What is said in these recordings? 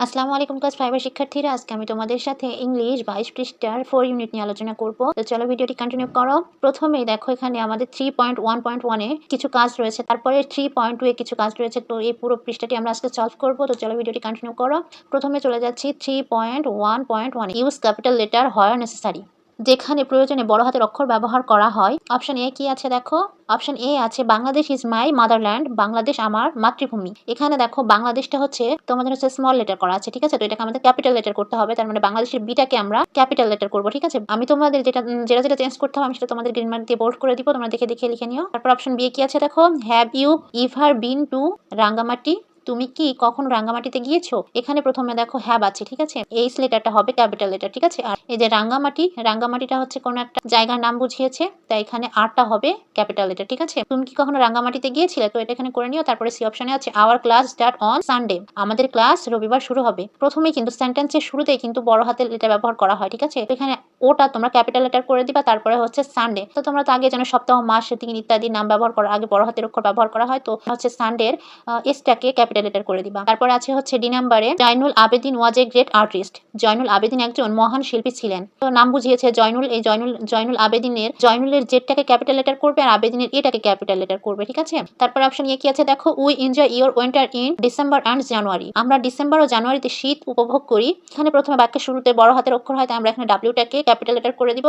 আসসালামু আলাইকুম ক্লাস 5 এর শিক্ষার্থীরা, আজকে আমি তোমাদের সাথে ইংলিশ 22 পৃষ্ঠার 4 ইউনিট নিয়ে আলোচনা করব। তো চলো ভিডিওটি কন্টিনিউ করো। প্রথমেই দেখো এখানে আমাদের 3.1.1 এ কিছু কাজ রয়েছে, তারপরে 3.2 এ কিছু কাজ রয়েছে। তো এই পুরো পৃষ্ঠাটি আমরা আজকে সলভ করব। তো চলো ভিডিওটি কন্টিনিউ করো। প্রথমে চলে যাচ্ছি 3.1.1 use capital letter where necessary. যেখানে প্রয়োজনে বড় হাতের অক্ষর ব্যবহার করা হয়। অপশন এ কি আছে দেখো, অপশন এ আছে Bangladesh is my motherland, Bangladesh আমার মাতৃভূমি। এখানে দেখো বাংলাদেশটা হচ্ছে তোমাদের হচ্ছে স্মল লেটার করা আছে, ঠিক আছে। তো এটাকে আমাদের ক্যাপিটাল লেটার করতে হবে, তার মানে বাংলাদেশের বিটাকে আমরা ক্যাপিটাল লেটার করব, ঠিক আছে। আমি তোমাদের যেটা যেটা চেঞ্জ করতে হবে আমি সেটা তোমাদের গ্রিন মার্ক দিয়ে বোল্ড করে দিব, তোমরা দেখে দেখে লিখে নিও। তারপর অপশন বি কি আছে দেখো, have you ever been to Rangamati, তুমি কি কখনো রাঙ্গামাটিতে গিয়েছো। এখানে প্রথমে দেখো হ্যাভ আছে, ঠিক আছে। এই লেটারটা হবে ক্যাপিটাল লেটার, ঠিক আছে। আর এই যে রাঙ্গামাটি, রাঙ্গামাটিটা হচ্ছে কোনো একটা জায়গার নাম বুঝিয়েছে, তাই এখানে আরটা হবে ক্যাপিটাল লেটার, ঠিক আছে। তুমি কি কখনো রাঙ্গামাটিতে গিয়েছিলে, তো এটা এখানে করে নিও। তারপরে সি অপশনে আছে our class start on Sunday, আমাদের ক্লাস রবিবার শুরু হবে। প্রথমেই কিন্তু সেন্টেন্সের শুরুতেই কিন্তু বড় হাতের লেটার ব্যবহার করা হয়, ঠিক আছে। তো এখানে ওটা তোমরা ক্যাপিটাল লেটার করে দিবা, তারপরে হচ্ছে সানডে। তো তোমরা তো আগে জানো সপ্তাহ, মাস, দিন ইত্যাদি নাম ব্যবহার করার আগে বড় হাতের অক্ষর ব্যবহার করা হয়, তো হচ্ছে সানডের এসটাকে ক্যাপিটাল লেটার করে দিবা। তারপরে আছে হচ্ছে ডি নাম্বারে Zainul Abedin was a great artist, Zainul Abedin একজন মহান শিল্পী ছিলেন। তো নাম বুঝিয়েছে জয়নুল, এই জয়নুল আবেদিনের জয়নুলের জেডটাকে ক্যাপিটাল লেটার করবে আর আবেদিনের এটাকে ক্যাপিটাল লেটার করবে, ঠিক আছে। তারপর অপশন এ কি আছে দেখো, we enjoy your winter in December and January, আমরা ডিসেম্বর ও জানুয়ারিতে শীত উপভোগ করি। এখানে প্রথমে বাক্যের শুরুতে বড় হাতের অক্ষর হয়, তাই আমরা এখানে ডাব্লিউটাকে ক্যাপিটাল লেটার করে দিব।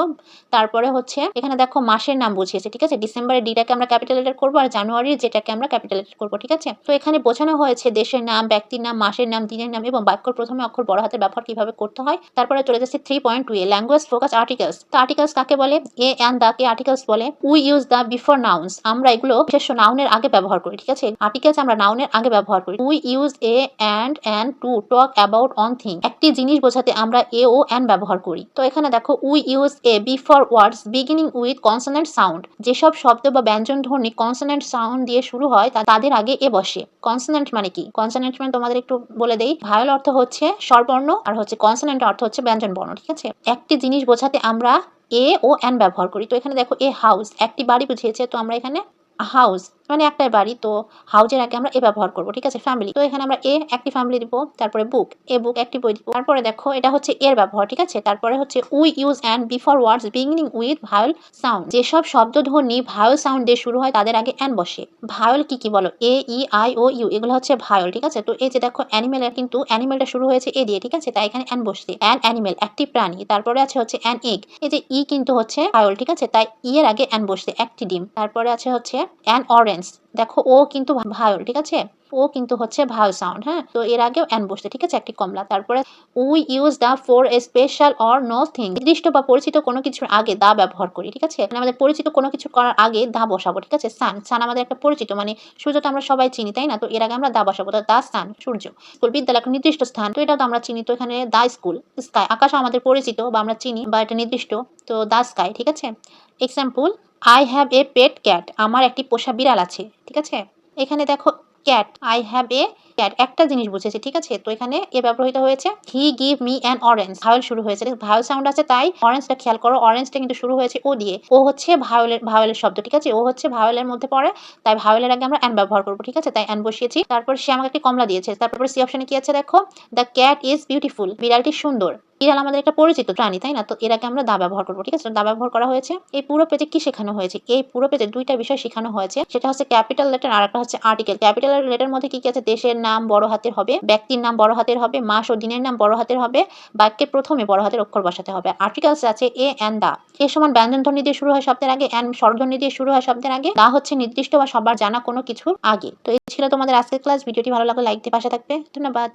তারপরে হচ্ছে এখানে দেখো মাসের নাম বুঝিয়েছে, ঠিক আছে। ডিসেম্বরের ডিটাকে আমরা ক্যাপিটাল লেটার করবো আর জানুয়ারির যেটাকে আমরা ক্যাপিটাল লেটার করবো, ঠিক আছে। তো এখানে বোঝানো হয়েছে দেশের নাম, ব্যক্তির নাম, মাসের নাম, দিনের নাম এবং বাক্যর প্রথমে অক্ষর বড় হাতের ব্যবহার কিভাবে করতে হয়। তারপরে চলে যাচ্ছে 3.2 এ ল্যাঙ্গুয়েজ ফোকাস আর্টিকেলস। তো আর্টিকেলস কাকে বলে, এ অ্যান্ড দা কে আর্টিকেলস বলে। We use the before nouns, আমরা এগুলো বিশেষ নাউনের আগে ব্যবহার করি, ঠিক আছে। আর্টিকেলস আমরা নাউনের আগে ব্যবহার করি। We use a and to talk about one thing, একটি জিনিস বোঝাতে আমরা এ ও অ্যান ব্যবহার করি। তো এখানে দেখো we use a before words beginning with consonant sound, যেসব শব্দ বা ব্যঞ্জন ধ্বনি কনসোনেন্ট সাউন্ড দিয়ে শুরু হয় তাদের আগে এ বসে। কনসোনেন্ট মানে কি, কনসোনেন্ট মানে তোমাদের একটু বলে দেই, ভায়োল অর্থ হচ্ছে স্বরবর্ণ আর হচ্ছে কনসোনেন্ট অর্থ হচ্ছে ব্যঞ্জন বর্ণ, ঠিক আছে। একটি জিনিস বোঝাতে আমরা এ ও অ্যান ব্যবহার করি। তো এখানে দেখো এ হাউস, একটি বাড়ি বুঝিয়েছে, তো আমরা এখানে হাউস মানে একটাই বাড়ি, তো হাউজের আগে আমরা এ ব্যবহার করবো, ঠিক আছে। ফ্যামিলি, তো এখানে আমরা এ একটি ফ্যামিলি দিব। তারপরে বুক, এ বুক একটি বই দিব। তারপরে দেখো এটা হচ্ছে এর ব্যবহার, ঠিক আছে। তারপরে হচ্ছে we use an before words beginning with vowel sound, যেসব শব্দধ্বনি ভায়োল সাউন্ড দিয়ে শুরু হয় তাদের আগে অ্যান বসে। ভায়োল কি কি বলো, এ ই আই ও ইউ, এগুলো হচ্ছে ভায়োল, ঠিক আছে। তো এই যে দেখো অ্যানিমেলের কিন্তু অ্যানিমেলটা শুরু হয়েছে এ দিয়ে, ঠিক আছে, তাই এখানে অ্যান বসছে। অ্যান অ্যানিমেল একটি প্রাণী। তারপরে আছে হচ্ছে অ্যান এগ, এই যে ই কিন্তু হচ্ছে ভায়োল, ঠিক আছে, তাই ই এর আগে অ্যান বসছে, একটি ডিম। তারপরে আছে হচ্ছে অ্যান অরেঞ্জ, দেখো ও কিন্তু ভায়োল, ঠিক আছে, ও কিন্তু হচ্ছে ভায়োল সাউন্ড, হ্যাঁ। তো এর আগেও অ্যান বসছে, ঠিক আছে, একটি কমলা। তারপরে we use the for a special or known thing, নির্দিষ্ট বা পরিচিত কোনো কিছুর আগে দা ব্যবহার করি, ঠিক আছে। মানে আমাদের পরিচিত কোনো কিছু করার আগে দা বসাবো, ঠিক আছে। সান, সান আমাদের একটা পরিচিত, মানে সূর্যটা আমরা সবাই চিনি, তাই না। তো এর আগে আমরা দা বসাবো, তো দা সান সূর্য। স্কুল বিদ্যালয় একটা নির্দিষ্ট স্থান, তো এটাও তো আমরা চিনি, তো এখানে দা স্কুল। স্কাই আকাশ আমাদের পরিচিত বা আমরা চিনি বা এটা নির্দিষ্ট, তো দা স্কাই, ঠিক আছে। Example, I have a pet cat, আমার একটি পোষা বিড়াল আছে, ঠিক আছে। এখানে দেখো cat, I have a cat একটা জিনিস বুঝেছে, ঠিক আছে। তো এখানে এ ব্যবহৃত হয়েছে। He give me an orange, vowel শুরু হয়েছে, ভায়োল সাউন্ড আছে, তাই অরেঞ্জটা খেয়াল করো, অরেঞ্জটা কিন্তু শুরু হয়েছে ও দিয়ে। ও হচ্ছে ভায়োলের শব্দ, ঠিক আছে, ও হচ্ছে ভায়োলের মধ্যে পড়ে, তাই ভায়োলের আগে আমরা অ্যান ব্যবহার করবো, ঠিক আছে, তাই অ্যান বসিয়েছি। তারপর সে আমাকে একটি কমলা দিয়েছে। তারপর সি অপশনে কি আছে দেখো, দ্য ক্যাট ইজ বিউটিফুল, বিড়ালটি সুন্দর। বিড়াল আমাদের একটা পরিচিত প্রাণী, তাই না। তো এর আগে আমরা দা ব্যবহার করবো, ঠিক আছে, দা ব্যবহার করা হয়েছে। এই পুরো পেজে কি শেখানো হয়েছে, এই পুরো পেজে দুইটা বিষয় শেখানো হয়েছে, সেটা হচ্ছে ক্যাপিটাল লেটার আর একটা হচ্ছে আর্টিকেল। ক্যাপিটাল লেটার মধ্যে কি কি আছে, দেশের নাম বড় হাতের হবে, ব্যক্তির নাম বড় হাতের হবে, মাস ও দিনের নাম বড় হাতের হবে, বাক্যের প্রথমে বড় হাতের অক্ষর বসাতে হবে। আর্টিকেলস আছে এ অ্যান্ড দা, এ সমান ব্যঞ্জন ধ্বনি দিয়ে শুরু হয় শব্দের আগে, অ্যান্ড স্বরধ্বনি দিয়ে শুরু হয় শব্দের আগে, দা হচ্ছে নির্দিষ্ট বা সবার জানা কোনো কিছুর আগে। তো এই ছিল তোমাদের আজকের ক্লাস। ভিডিওটি ভালো লাগলে লাইক দিয়ে পাশে থাকবে। ধন্যবাদ।